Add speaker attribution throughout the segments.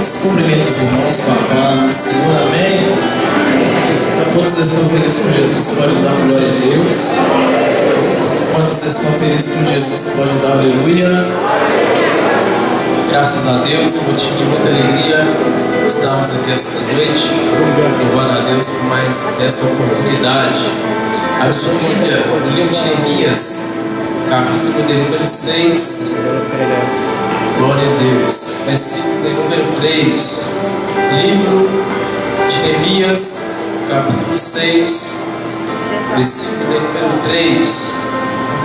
Speaker 1: irmãos, cumprimento os irmãos com a paz do Senhor, amém? Quantos estão felizes com Jesus, pode dar glória a Deus. Quantos estão felizes com Jesus, pode dar aleluia. Graças a Deus, motivo de muita alegria, estamos aqui esta noite, louvando a Deus por mais essa oportunidade. A sua Bíblia, no livro de Neemias, capítulo de número 6, glória a Deus, versículo de número 3, livro de Neemias, capítulo 6, versículo de número 3.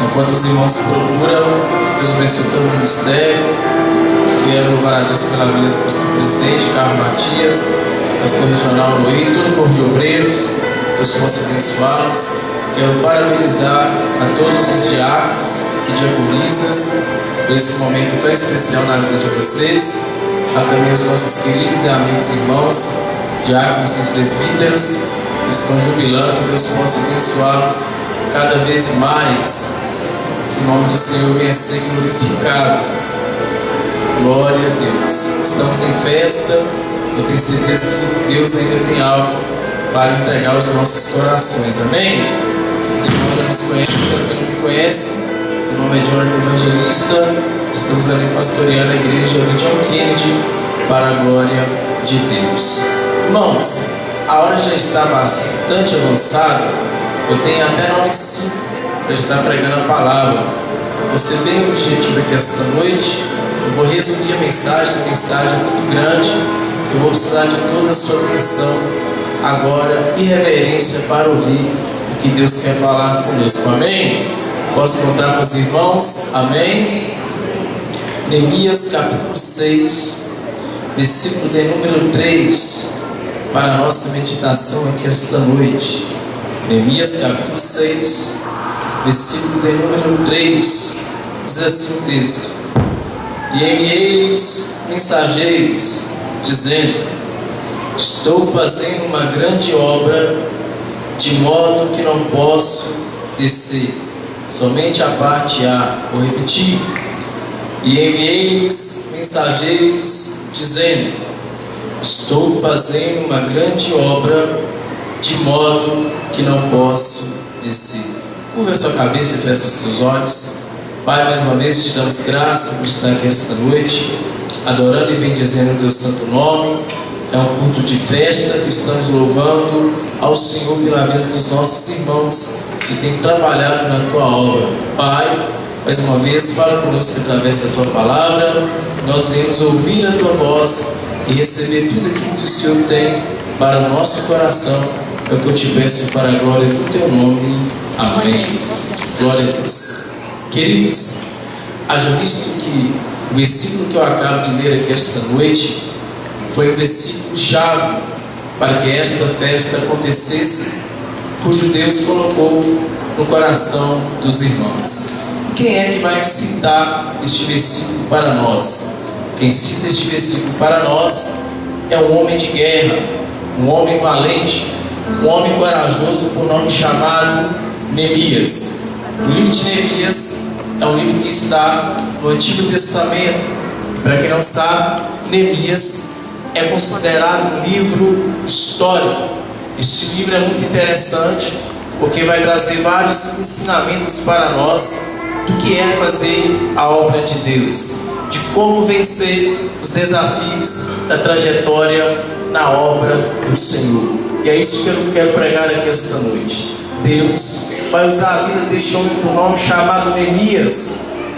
Speaker 1: Enquanto os irmãos procuram, Deus abençoe todo o ministério. Quero louvar a Deus pela vida do pastor presidente Carlos Matias, pastor regional Luí, todo o corpo de obreiros. Deus possa abençoá-los. Quero parabenizar a todos os diáconos e diaconisas por esse momento tão especial na vida de vocês. A também os nossos queridos e amigos irmãos, diáconos e presbíteros, que estão jubilando. Deus possa abençoá-los cada vez mais. Que o nome do Senhor venha ser glorificado. Glória a Deus. Estamos em festa. Eu tenho certeza que Deus ainda tem algo para entregar aos nossos corações. Amém? Os irmãos já nos conhecem, quem não me conhece, meu nome é Jonathan Evangelista. Estamos ali pastoreando a igreja do John Kennedy para a glória de Deus. Irmãos, a hora já está bastante avançada. Eu tenho até 9h05 para estar pregando a palavra. Vou ser bem objetivo aqui esta noite. Eu vou resumir a mensagem é muito grande. Eu vou precisar de toda a sua atenção agora e reverência para ouvir o que Deus quer falar conosco. Amém? Posso contar com os irmãos? Amém? Neemias capítulo 6, versículo de número 3, para a nossa meditação aqui esta noite. Neemias capítulo 6, versículo de número 3, diz assim o texto: E enviei-lhes mensageiros, dizendo: Estou fazendo uma grande obra, de modo que não posso descer. Somente a parte A. Vou repetir. E enviei-lhes mensageiros, dizendo: Estou fazendo uma grande obra, de modo que não posso descer. Curva a sua cabeça e feche os seus olhos. Pai, mais uma vez te damos graça por estar aqui esta noite, adorando e bendizendo o teu santo nome. É um culto de festa que estamos louvando ao Senhor pela vida dos nossos irmãos que têm trabalhado na tua obra. Pai, mais uma vez, fala conosco através da tua palavra. Nós viemos ouvir a tua voz e receber tudo aquilo que o Senhor tem para o nosso coração. É o que eu te peço para a glória do teu nome. Amém. Glória a Deus. Queridos, haja visto que o versículo que eu acabo de ler aqui esta noite foi o versículo-chave para que esta festa acontecesse, cujo Deus colocou no coração dos irmãos. Quem é que vai citar este versículo para nós? Quem cita este versículo para nós é um homem de guerra, um homem valente, um homem corajoso, por nome chamado Neemias. O livro de Neemias é um livro que está no Antigo Testamento. Para quem não sabe, Neemias é considerado um livro histórico. Este livro é muito interessante porque vai trazer vários ensinamentos para nós do que é fazer a obra de Deus, de como vencer os desafios da trajetória na obra do Senhor. E é isso que eu quero pregar aqui esta noite. Deus vai usar a vida deste homem por nome chamado Neemias,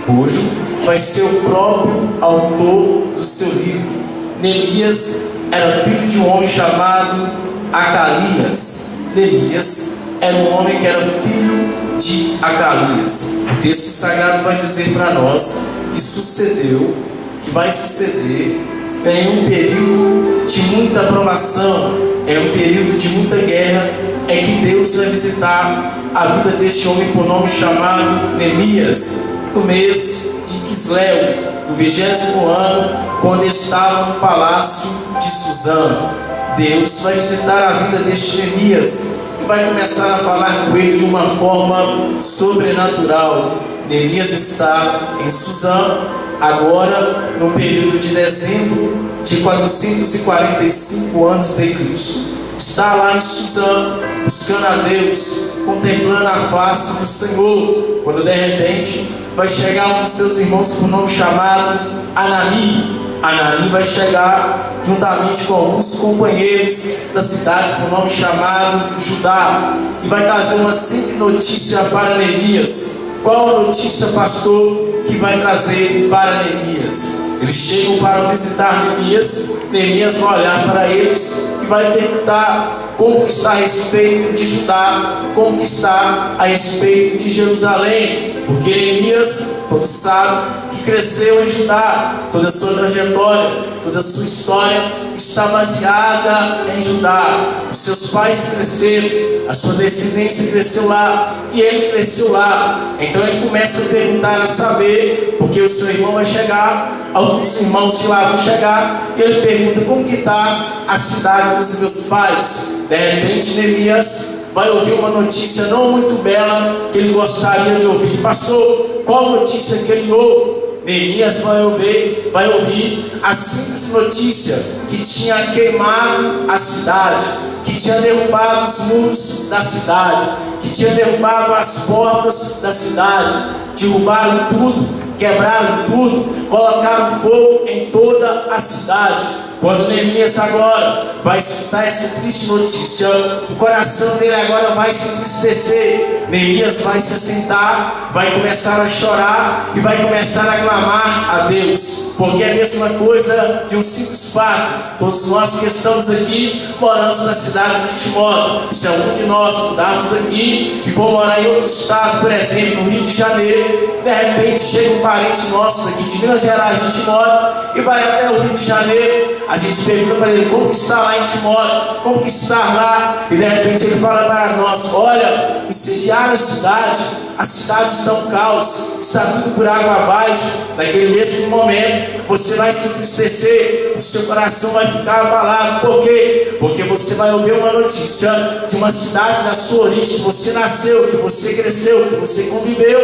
Speaker 1: cujo vai ser o próprio autor do seu livro. Neemias era filho de um homem chamado Acalias. Neemias era um homem que era filho de Acalias. O texto sagrado vai dizer para nós que sucedeu, que vai suceder em um período de muita provação, em um período de muita guerra, é que Deus vai visitar a vida deste homem por nome chamado Neemias, no mês de Quisleu, no 20º ano, quando ele estava no palácio de Suzã. Deus vai visitar a vida deste Neemias e vai começar a falar com ele de uma forma sobrenatural. Neemias está em Suzã,
Speaker 2: agora no período de dezembro de 445 anos de Cristo, está lá em Suzã, buscando a Deus, contemplando a face do Senhor, quando de repente vai chegar um dos seus irmãos por nome chamado Anani. Anani vai chegar juntamente com alguns companheiros da cidade por nome chamado Judá, e vai trazer uma simples notícia para Neemias. Qual a notícia, pastor, que vai trazer para Neemias? Eles chegam para visitar Neemias. Neemias vai olhar para eles e vai perguntar como que está a respeito de Judá, como que está a respeito de Jerusalém, porque Neemias, todos sabem que cresceu em Judá, toda a sua trajetória, toda a sua história está baseada em Judá. Os seus pais cresceram, a sua descendência cresceu lá, e ele cresceu lá. Então ele começa a perguntar, a saber, porque o seu irmão vai chegar, alguns irmãos de lá vão chegar, e ele pergunta como que está a cidade dos meus pais. De repente Neemias vai ouvir uma notícia não muito bela que ele gostaria de ouvir. Pastor, qual notícia que ele ouve? Neemias vai ouvir a simples notícia que tinha queimado a cidade, que tinha derrubado os muros da cidade, que tinha derrubado as portas da cidade, derrubaram tudo, quebraram tudo, colocaram fogo em toda a cidade. Quando Neemias agora vai escutar essa triste notícia, o coração dele agora vai se entristecer. Neemias vai se sentar, vai começar a chorar e vai começar a clamar a Deus, porque é a mesma coisa de um simples fato. Todos nós que estamos aqui moramos na cidade de Timóteo. Se algum de nós mudarmos daqui e for morar em outro estado, por exemplo, no Rio de Janeiro, de repente chega um parente nosso daqui de Minas Gerais, de Timóteo, e vai até o Rio de Janeiro, a gente pergunta para ele como que está lá em Timóteo, como que está lá, e de repente ele fala para nós: olha, incendiaram a cidade está um caos, está tudo por água abaixo. Naquele mesmo momento você vai se entristecer, o seu coração vai ficar abalado. Por quê? Porque você vai ouvir uma notícia de uma cidade da sua origem, que você nasceu, que você cresceu, que você conviveu.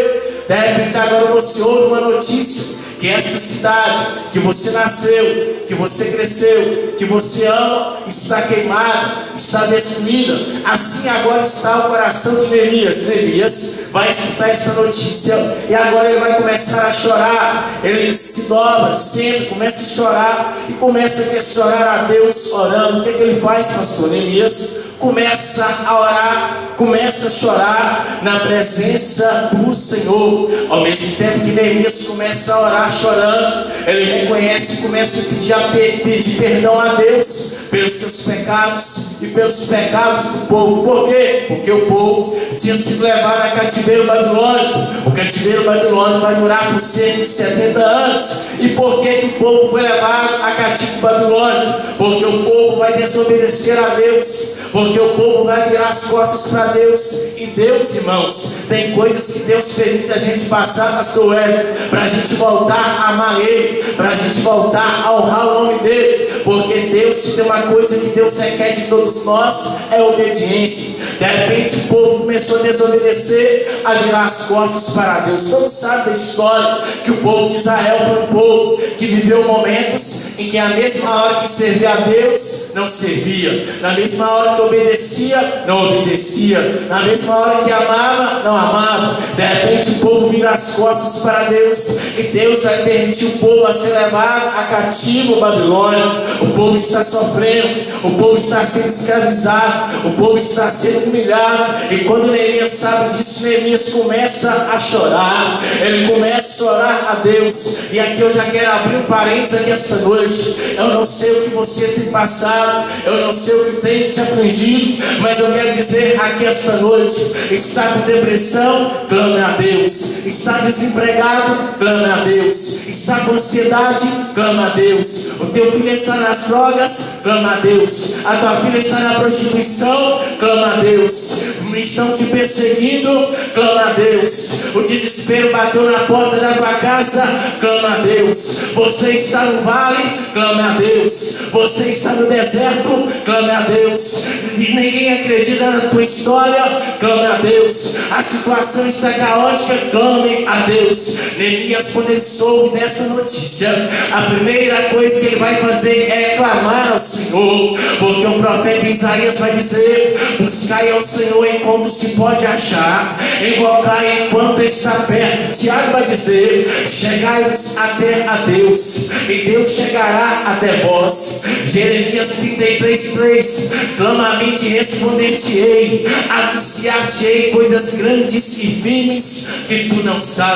Speaker 2: De repente agora você ouve uma notícia que esta cidade que você nasceu, que você cresceu, que você ama, está queimada, está destruída. Assim agora está o coração de Neemias. Neemias vai escutar esta notícia e agora ele vai começar a chorar. Ele se dobra, senta, começa a chorar e começa a questionar a Deus, orando. O que ele faz, pastor? Neemias começa a orar, começa a chorar na presença do Senhor. Ao mesmo tempo que Neemias começa a orar chorando, ele reconhece e começa a pedir perdão a Deus pelos seus pecados e pelos pecados do povo. Por quê? Porque o povo tinha sido levado a cativeiro babilônico. O cativeiro babilônico vai durar por cerca de 70 anos. E por que o povo foi levado a cativo babilônico? Porque o povo vai desobedecer a Deus, porque o povo vai virar as costas para Deus. E Deus, irmãos, tem coisas que Deus permite a gente passar, pastor Hélio, para a gente voltar a amar Ele, para a gente voltar a honrar o nome dEle. Porque Deus, se tem uma coisa que Deus requer de todos nós, é obediência. De repente o povo começou a desobedecer, a virar as costas para Deus. Todos sabem da história que o povo de Israel foi um povo que viveu momentos em que a mesma hora que servia a Deus, não servia. Na mesma hora que obedecia, não obedecia. Na mesma hora que amava, não amava. De repente o povo vira as costas para Deus, e Deus vai permitir o povo a ser levado a cativo babilônico. O povo está sofrendo, o povo está sendo escravizado, o povo está sendo humilhado. E quando Neemias sabe disso, Neemias começa a chorar, ele começa a orar a Deus. E aqui eu já quero abrir um parênteses aqui esta noite. Eu não sei o que você tem passado, eu não sei o que tem te afligido, mas eu quero dizer aqui esta noite: está com depressão, clame a Deus. Está desempregado, clame a Deus. Está com ansiedade, clame a Deus. O teu filho está nas drogas, clama a Deus. A tua filha está na prostituição, clama a Deus. Estão te perseguindo, clama a Deus. O desespero bateu na porta da tua casa, clama a Deus. Você está no vale, clama a Deus. Você está no deserto, clame a Deus. ninguém acredita na tua história, clame a Deus. A situação está caótica, clame a Deus. Neemias, quando ele soube dessa notícia, a primeira coisa que ele vai fazer é clamar ao Senhor, porque o profeta Isaías vai dizer: buscai ao Senhor enquanto se pode achar, invocai enquanto está perto. Tiago vai dizer: chegai-vos até a Deus, e Deus chegará até vós. Jeremias 33:3: clama a mim, te responder-te-ei, anunciar-te-ei coisas grandes e firmes que tu não sabes.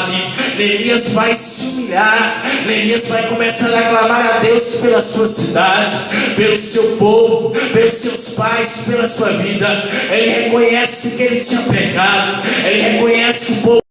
Speaker 2: Neemias vai se humilhar, Neemias vai começar a clamar a Deus pela sua cidade, pelo seu povo, pelos seus pais, pela sua vida. Ele reconhece que ele tinha pecado, ele reconhece que o povo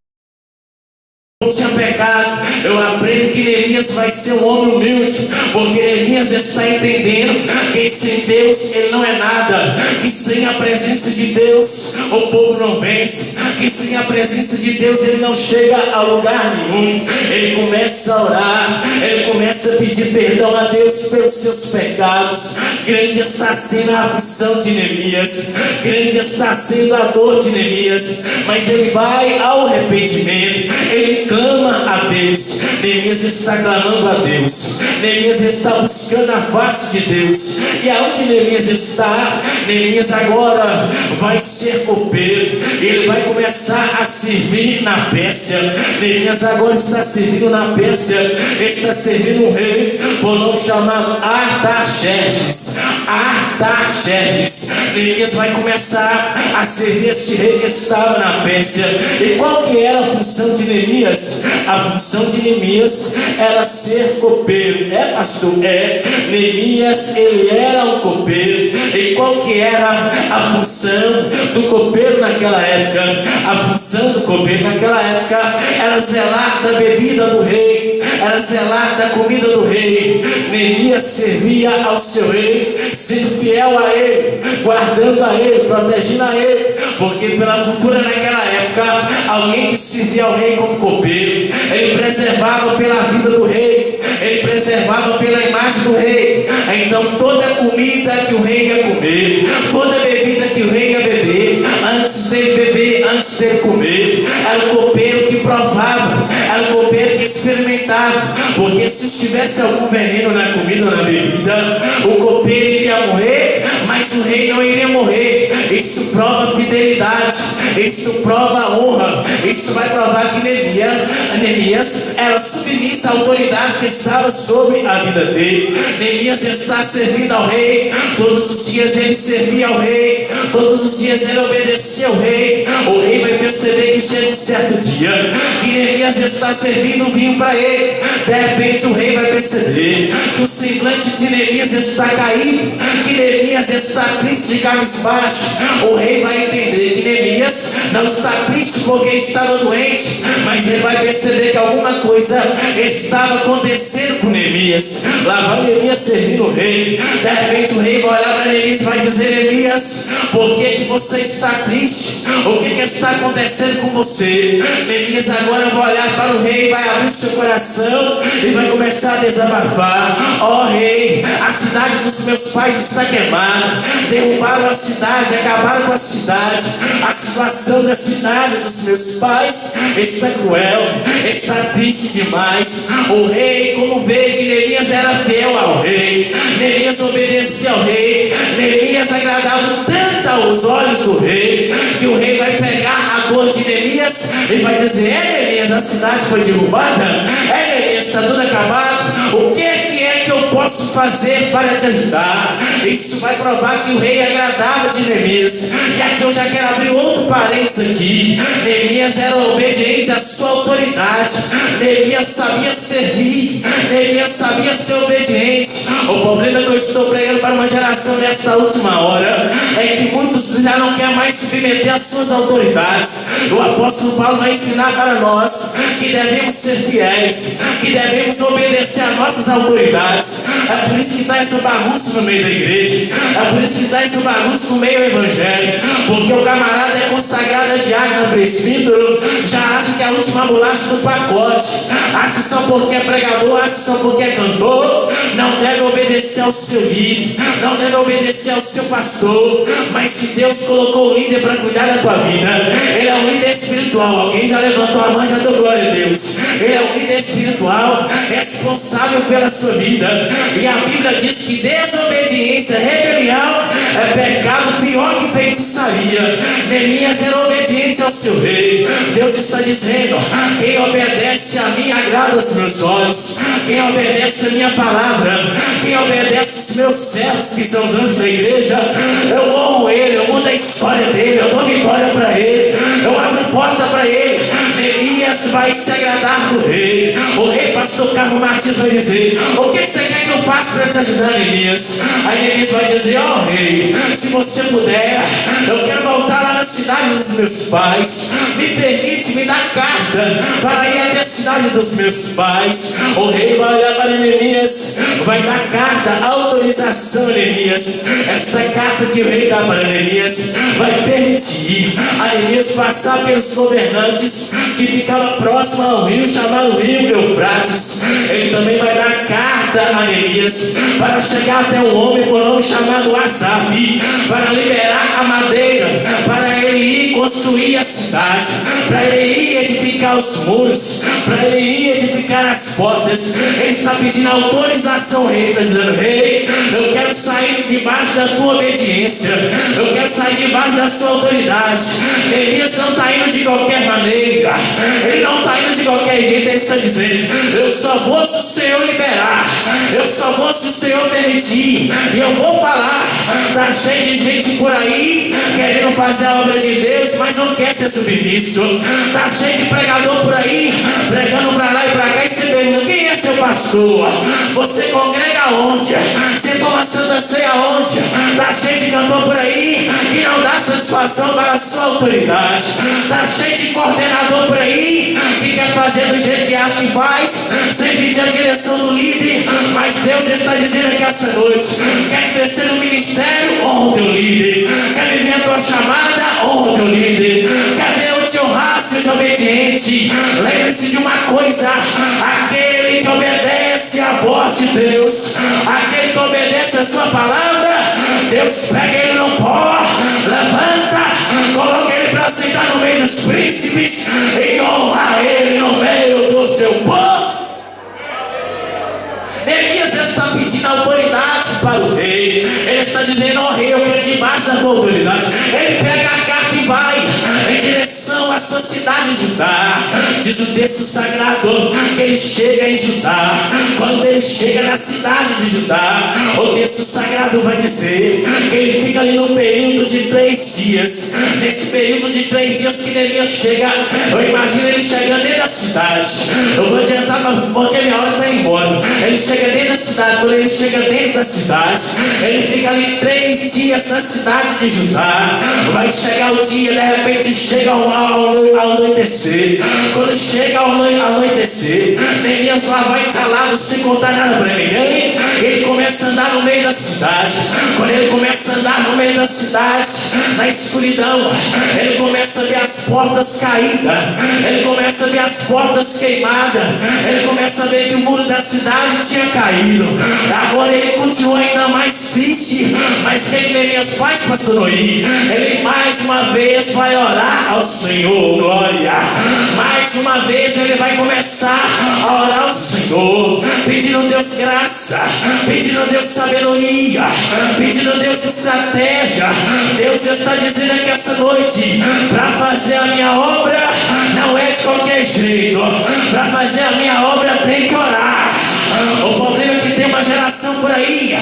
Speaker 2: tinha pecado. Eu aprendo que Neemias vai ser um homem humilde, porque Neemias está entendendo que sem Deus ele não é nada, que sem a presença de Deus o povo não vence, que sem a presença de Deus ele não chega a lugar nenhum. Ele começa a orar, ele começa a pedir perdão a Deus pelos seus pecados. Grande está sendo a aflição de Neemias, grande está sendo a dor de Neemias, mas ele vai ao arrependimento, ele clama a Deus. Neemias está clamando a Deus, Neemias está buscando a face de Deus. E aonde Neemias está? Neemias agora vai ser copeiro, ele vai começar a servir na Pérsia. Neemias agora está servindo na Pérsia, está servindo um rei por nome chamado Artaxerxes. Artaxerxes. Neemias vai começar a servir esse rei que estava na Pérsia. E qual que era a função de Neemias? A função de Neemias era ser copeiro. É, pastor? É. Neemias, ele era um copeiro. E qual que era a função do copeiro naquela época? A função do copeiro naquela época era zelar da bebida do rei, era zelar da comida do rei. Neemias servia ao seu rei, sendo fiel a ele, guardando a ele, protegendo a ele, porque pela cultura naquela época, alguém que servia ao rei como copeiro, ele preservava pela vida do rei, ele preservava pela imagem do rei. Então toda comida que o rei ia comer, toda bebida que o rei ia beber, antes dele beber, antes dele comer, era o copeiro que provava, era o copeiro que experimentava, porque se tivesse algum veneno na comida ou na bebida, o copeiro iria morrer, mas o rei não iria morrer. Isso prova fidelidade, isso prova honra, isso vai provar que Neemias era submissa à autoridade que estava sobre a vida dele. Neemias está servindo ao rei, todos os dias ele servia ao rei, todos os dias ele obedecia ao rei. O rei vai perceber que chega um certo dia que Neemias está servindo vinho para ele. De repente o rei vai perceber que o semblante de Neemias está caído, que Neemias está triste, de cabisbaixo. O rei vai entender que Neemias não está triste porque estava doente, mas ele vai perceber que alguma coisa estava acontecendo com Neemias. Lá vai Neemias servindo o rei. De repente o rei vai olhar para Neemias e vai dizer: Neemias, por que você está triste? O que está acontecendo com você? Neemias agora vai olhar para o rei, vai abrir seu coração e vai começar a desabafar. Ó rei, a cidade dos meus pais está queimada, derrubaram a cidade, acabaram com a cidade. A situação da cidade dos meus pais está cruel, está triste demais. O rei, como vê que Neemias era fiel ao rei, Neemias obedecia ao rei, Neemias agradava tanto aos olhos do rei, que o rei vai pegar a dor de Neemias e vai dizer: é Neemias, a cidade foi derrubada, é Neemias, está tudo acabado, o que é que eu posso fazer para te ajudar? Isso vai provar que o rei agradava de Neemias. E aqui eu já quero abrir outro parênteses aqui. Neemias era obediente à sua autoridade, Neemias sabia servir, Neemias sabia ser obediente. O problema que eu estou pregando para uma geração nesta última hora é que muitos já não querem mais submeter às suas autoridades. O apóstolo Paulo vai ensinar para nós que devemos ser fiéis, que devemos obedecer às nossas autoridades. É por isso que está essa bagunça no meio da igreja, é por isso que está essa bagunça no meio do evangelho, porque o camarada é consagrado a diácono, presbítero, já acha que é a última bolacha do pacote, acha só porque é pregador, acha só porque é cantor, não deve obedecer ao seu líder, não deve obedecer ao seu pastor. Mas se Deus colocou o líder para cuidar da tua vida, ele é um líder espiritual. Alguém já levantou a mão, já deu glória a Deus. Ele é um líder espiritual, responsável pela sua vida. E a Bíblia diz que desobediência, rebelião é pecado pior que feitiçaria. Neemias era obediente ao seu rei. Deus está dizendo: quem obedece a mim agrada os meus olhos. Quem obedece a minha palavra, quem obedece os meus servos, que são os anjos da igreja, eu honro ele, eu mudo a história dele, eu dou vitória para ele, eu abro porta para ele. Neemias vai se agradar do rei. O rei, pastor Carlos Martins, vai dizer: o que você quer que eu faça para te ajudar, Neemias? Aí Neemias vai dizer: ó rei, se você puder, eu quero voltar lá na cidade dos meus pais. Me permite, me dá carta para ir até a cidade dos meus pais. O rei vai olhar para Neemias, vai dar carta, autorização a Neemias. Esta carta que o rei dá para Neemias vai permitir a Neemias passar pelos governantes que ficavam próximo ao rio, chamado Rio Eufrates. Ele também vai dar carta a Neemias para chegar até um homem por nome chamado Asaf, para liberar a madeira, para ele ir construir a cidade, para ele ir edificar os muros, para ele ir edificar as portas. Ele está pedindo autorização ao rei, está dizendo: rei, eu quero sair debaixo da tua obediência, eu quero sair debaixo da sua autoridade. Neemias não está indo de qualquer maneira, ele não está indo de qualquer jeito. Ele está dizendo: eu só vou se o Senhor liberar, eu só vou se o Senhor permitir. E eu vou falar. Está cheio de gente por aí querendo fazer a obra de Deus, mas não quer ser submisso. Está cheio de pregador por aí pregando para lá e para cá, e você pergunta: quem é seu pastor? Você congrega onde? Você toma santa ceia onde? Está cheio de cantor por aí que não dá satisfação para a sua autoridade. Está cheio de coordenador por aí que quer fazer do jeito que acha que faz, sem pedir a direção do líder. Mas Deus está dizendo aqui essa noite: quer crescer no ministério? Honra o teu líder. Quer viver a tua chamada? Honra o teu líder. Quer ver eu te honrar? Seja obediente. Lembre-se de uma coisa: aquele que obedece à voz de Deus, aquele que obedece a sua palavra, Deus pega ele no pó, levanta, coloca ele para sentar no meio dos príncipes e honra ele no meio do seu povo. Neemias está pedindo autoridade para o rei. Ele está dizendo: ó rei, eu quero debaixo da tua autoridade. Ele pega a carta e vai em direção à sua cidade de Judá. Diz o texto sagrado que ele chega em Judá. Quando ele chega na cidade de Judá, o texto sagrado vai dizer que ele fica ali no período de 3 dias. Nesse período de 3 dias que Neemias chega, eu imagino ele chegando dentro da cidade. Eu vou adiantar porque minha hora está indo embora. Ele chega dentro da cidade. Quando ele chega dentro da cidade, ele fica ali 3 dias na cidade de Judá. Vai chegar o dia, de repente chega ao anoitecer. Quando chega ao anoitecer, Neemias lá vai calado, sem contar nada para ninguém. Ele começa a andar no meio da cidade. Quando ele começa a andar no meio da cidade, na escuridão, ele começa a ver as portas caídas, ele começa a ver as portas queimadas, ele começa a ver que o muro da cidade tinha caído. Agora ele continua ainda mais triste. Mas o que Neemias faz, pastor Noí? Ele mais uma vez vai orar ao Senhor. Glória. Mais uma vez ele vai começar a orar ao Senhor, pedindo a Deus graça, pedindo a Deus sabedoria, pedindo a Deus estratégia. Deus está dizendo aqui essa noite: para fazer a minha obra não é de qualquer jeito. Para fazer a minha obra tem que orar. O problema é que tem uma geração por aí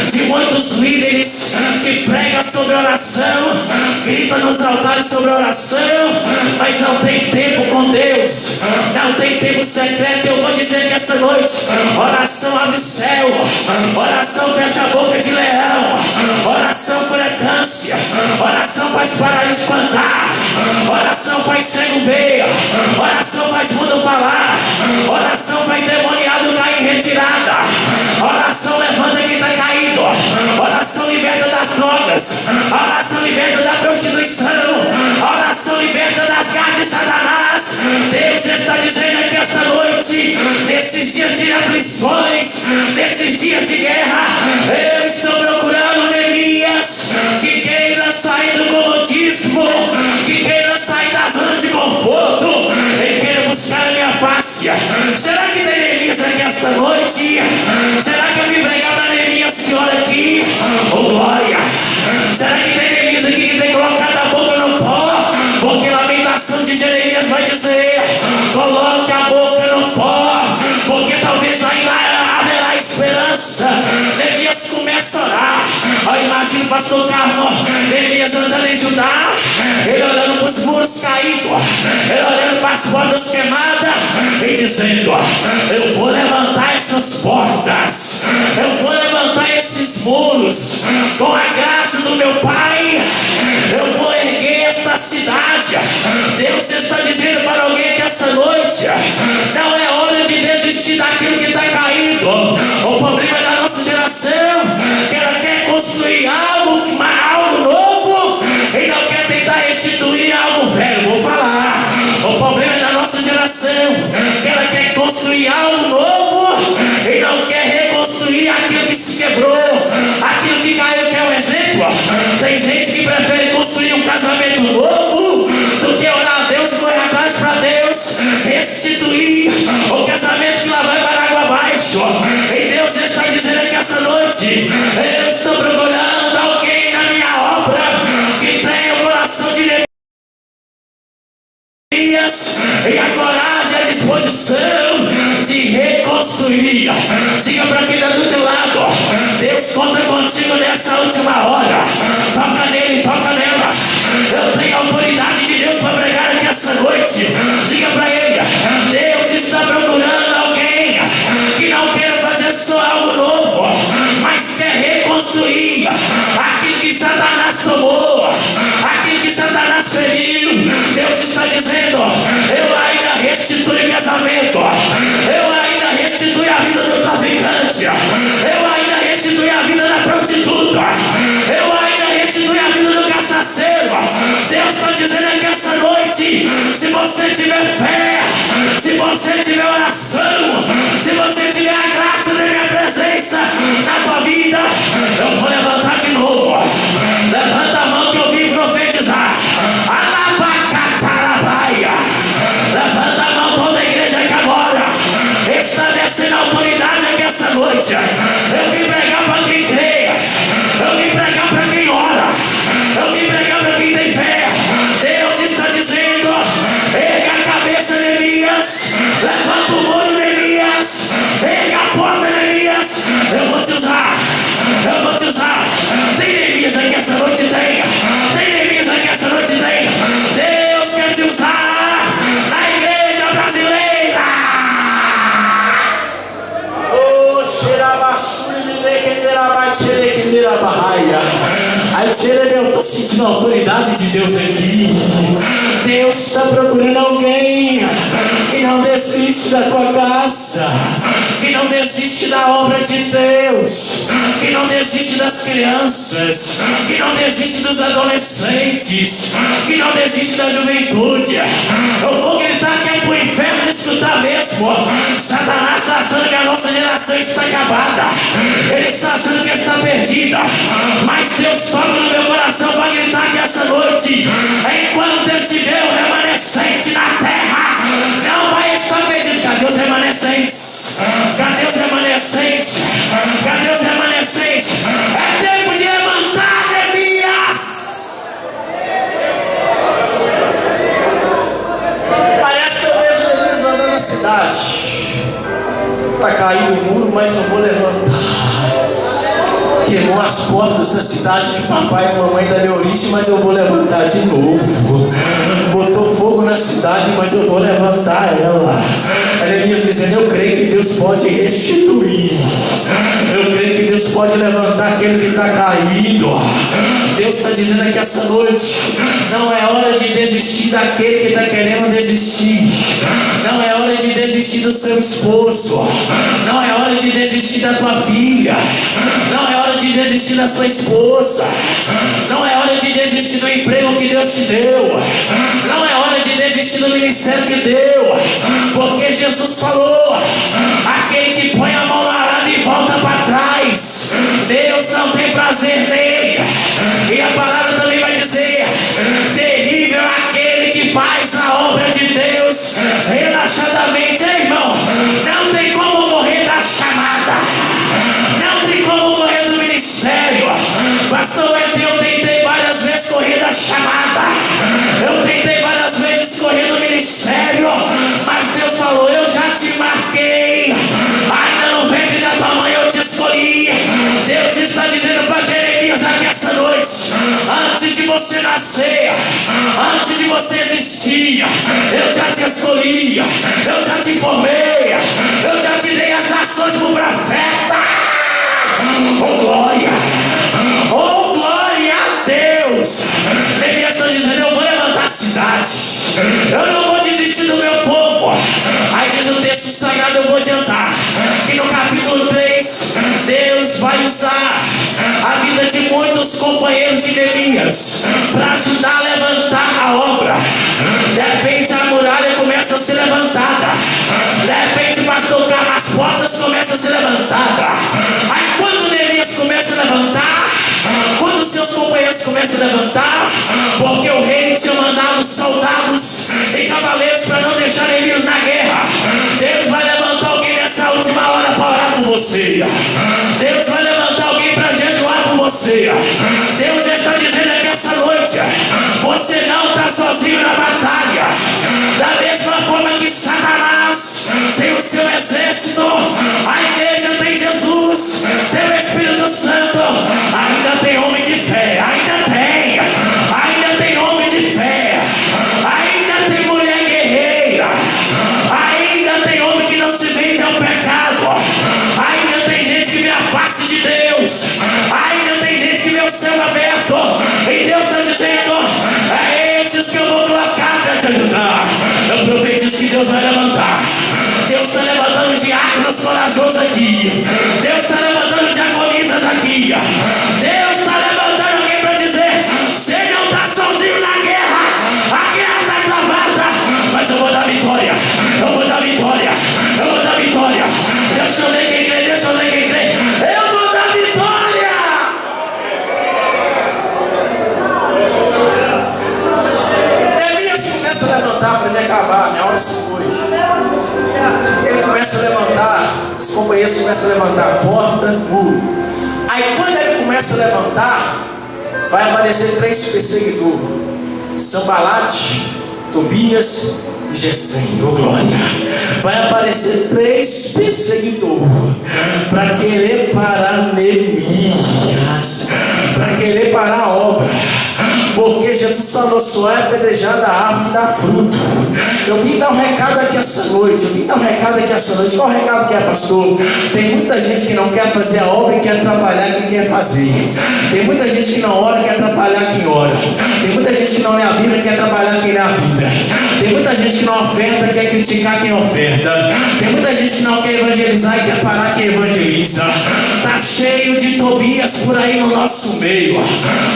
Speaker 2: de muitos líderes que pregam sobre oração, gritam nos altares sobre oração, mas não tem tempo com Deus, não tem tempo secreto. Eu vou dizer que essa noite: oração abre o céu, oração fecha a boca de leão, oração cura câncer, oração faz paralítico andar, oração faz cego ver, oração faz mudo falar, oração faz demoniado cair em retirada, oração levanta quem está caído, oração liberta da das drogas, a oração liberta da prostituição, a oração liberta das garras de Satanás. Deus está dizendo aqui esta noite, nesses dias de aflições, nesses dias de guerra, eu estou procurando Neemias que queira sair do comodismo, que queira sair da zona de conforto e queira buscar a minha face. Será que tem Neemias aqui esta noite? Será que eu vim pregar para Neemias que ora aqui? Oh glória! Será que tem Neemias aqui que tem colocado a boca no pó? Porque a lamentação de Jeremias vai dizer: coloque a boca no pó, porque talvez ainda haverá esperança. Neemias começa a orar. Eu imagino o pastor Carlos, Neemias andando em Judá, ele olhando para os muros caídos, ele olhando para as portas queimadas e dizendo: eu vou levantar essas portas, eu vou levantar esses muros com a graça do meu Pai, eu vou erguer esta cidade. Deus está dizendo para alguém que essa noite não é hora de desistir daquilo que está caído. O problema da nossa geração que ela quer construir algo novo e não quer tentar restituir algo velho. Vou falar. O problema da nossa geração que ela quer construir algo novo e não quer reconstruir aquilo que se quebrou, aquilo que caiu. Que é um exemplo. Tem gente que prefere construir um casamento novo do que orar a Deus e correr atrás para Deus restituir o casamento que lá vai para água abaixo. E Deus está dizendo aqui essa noite: eu estou procurando alguém na minha obra que tenha o coração de Neemias e a coragem e a disposição de reconstruir. Diga para quem está do teu lado: Deus conta contigo nessa última hora. Toca nele, toca nela. Eu tenho a autoridade de Deus para pregar aqui essa noite. Diga para ele: Deus está procurando alguém que não queira fazer só algo novo, mas quer reconstruir aquilo que Satanás tomou, aquilo que Satanás feriu. Deus está dizendo: eu ainda restituo o casamento, eu ainda restituo a vida do traficante, eu ainda restituo a vida da prostituta, eu ainda restituo a vida do cachaceiro. Deus está dizendo aqui essa noite: se você tiver fé, se você tiver oração, se você tiver a graça da minha presença na tua vida, eu vou levantar de novo. Levanta a mão que eu vim profetizar. Alabacatarabaia. Levanta a mão toda a igreja que agora está descendo a autoridade aqui essa noite. Eu vim pregar para quem crê, eu vim pregar para quem ora, eu vim pregar para quem tem fé. Deus está dizendo: erga a cabeça, Neemias, levanta o muro, Neemias, erga a porta, Neemias. Eu vou te usar, eu vou te usar. Tem Neemias aqui essa noite? Tem Neemias aqui essa noite? Tem. Deus quer te usar na igreja brasileira. Oh, eu estou sentindo a autoridade de Deus aqui. Deus está procurando alguém que não desiste da tua casa, que não desiste da obra de Deus, que não desiste das crianças, que não desiste dos adolescentes, que não desiste da juventude. Eu vou gritar que é pro inferno escutar mesmo. Satanás está achando que a nossa geração está acabada, ele está achando que está perdida, mas Deus toca no meu coração para gritar que essa noite, enquanto estiver o remanescente na terra, não vai estar perdido. Cadê os remanescentes? Cadê os remanescentes? Cadê os remanescentes? É tempo de levantar, Neemias. Parece que eu vejo Neemias andando na cidade. Está caído o muro, mas eu vou levantar. Queimou as portas da cidade de papai e mamãe da Leorice, mas eu vou levantar de novo. Botou fogo na cidade, mas eu vou levantar ela. Neemias dizendo: eu creio que Deus pode restituir, eu creio que Deus pode levantar aquele que está caído. Deus está dizendo aqui essa noite: não é hora de desistir daquele que está querendo desistir, não é hora de desistir do seu esposo, não é hora de desistir desistir da tua filha. Não é hora de desistir da sua esposa. Não é hora de desistir do emprego que Deus te deu. Não é hora de desistir do ministério que deu. Porque Jesus falou: aquele que põe a mão no arado e volta para trás, Deus não tem prazer nele. E a palavra também vai dizer: terrível é aquele que faz a obra de Deus relaxadamente. Ei, irmão, não tem como correr da chamada, não tem como correr do ministério. Pastor, eu tentei várias vezes correr da chamada, eu tentei várias vezes correr do ministério, mas Deus falou: eu já te marquei, ainda no ventre da tua mãe eu te escolhi. Deus está dizendo para Jeremias aqui essa noite: antes de você nascer, antes de você existir, eu já te escolhi, eu já te formei, eu já te dei as nações para o profeta. Oh glória, oh glória a Deus. Neemias está dizendo: eu vou levantar a cidade, eu não vou desistir do meu povo. Aí diz o texto sagrado, eu vou adiantar, que no capítulo 3 Deus vai usar a vida de muitos companheiros de Neemias para ajudar a levantar a obra. De repente a muralha começa a ser levantada, de repente, pastor Carlos, as portas começam a ser levantadas. Aí quando Neemias começa a levantar, quando seus companheiros começam a levantar, porque o rei tinha mandado soldados e cavaleiros para não deixar Neemias na guerra, Deus vai levantar alguém nessa última hora para orar por você. Deus vai levantar alguém para jejuar por você. Deus está dizendo aqui essa noite: você não está sozinho na batalha. Da mesma forma que Satanás tem o seu exército, a igreja tem Jesus, tem o Espírito Santo. Ainda tem homem de fé, ainda tem homem de fé, ainda tem mulher guerreira, ainda tem homem que não se vende ao pecado, ainda tem gente que vê a face de Deus, ainda tem gente que vê o céu aberto. E Deus está dizendo: é esses que eu vou colocar para te ajudar. Eu profetizo que Deus vai levantar. Deus está levantando diáconos corajosos aqui. Deus está levantando diaconisas aqui. Deus está levantando alguém para dizer: você não está sozinho na guerra. A guerra está travada, mas eu vou dar vitória. Eu vou dar vitória. Eu vou dar vitória. Deixa eu ver quem crê. Deixa eu ver quem crê. Eu vou dar vitória. Neemias começa a levantar para me acabar. Minha hora se foi. Ele começa a levantar, os companheiros começam a levantar porta, muro. Aí quando ele começa a levantar, vai aparecer 3 perseguidores: Sambalate, Tobias e Gesem. Oh glória! Vai aparecer 3 perseguidores para querer parar Neemias, para querer parar a obra. Porque Jesus falou: só é apedrejada a árvore que dá fruto. Eu vim dar um recado aqui essa noite. Qual o recado que é, pastor? Tem muita gente que não quer fazer a obra e quer atrapalhar quem quer fazer. Tem muita gente que não ora e quer atrapalhar quem ora. Tem muita gente que não lê a Bíblia e quer atrapalhar quem lê a Bíblia. Tem muita gente que não oferta e quer criticar quem oferta. Tem muita gente que não quer evangelizar e quer parar quem evangeliza. Tá cheio de Tobias por aí no nosso meio.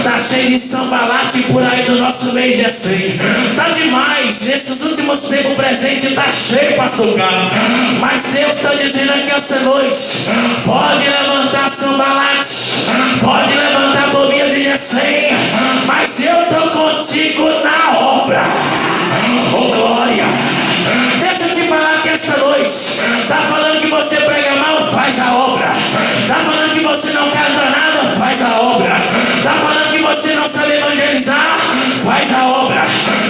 Speaker 2: Tá cheio de Sambalate por aí do nosso meio, Gesem. Tá demais. Nesses últimos tempos presente tá cheio, pastor Carlos. Mas Deus está dizendo aqui essa noite: pode levantar Sambalate, pode levantar Tobias e Gesem, mas eu estou contigo na obra. Oh glória! Deixa eu te falar aqui esta noite. Tá falando que você prega mal? Faz a obra. Tá falando que você não canta nada? Faz a obra. Tá falando que você não sabe evangelizar? Faz a obra.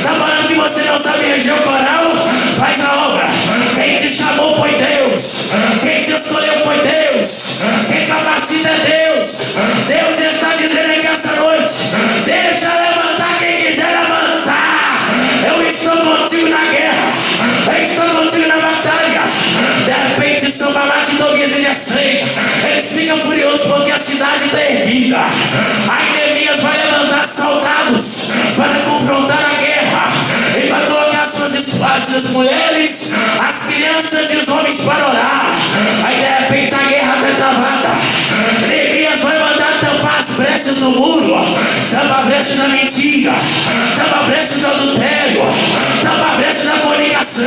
Speaker 2: Tá falando que você não sabe reger o coral? Faz a obra. Quem te chamou foi Deus. Quem te escolheu foi Deus. Quem capacita é Deus. Deus está dizendo aqui essa noite: deixa levantar quem quiser levantar. Eu estou contigo na guerra. Eu estou contigo na batalha. De repente Sambalate, Tobias e Gesem, eles ficam furiosos porque a cidade está erguida. Aí Neemias vai levantar soldados para confrontar a guerra e vai colocar suas espadas, as mulheres, as crianças e os homens para orar. Aí de repente a guerra está brechas do muro, tapa a brecha da mentira, tapa a brecha do adultério, tapa a brecha da fornicação,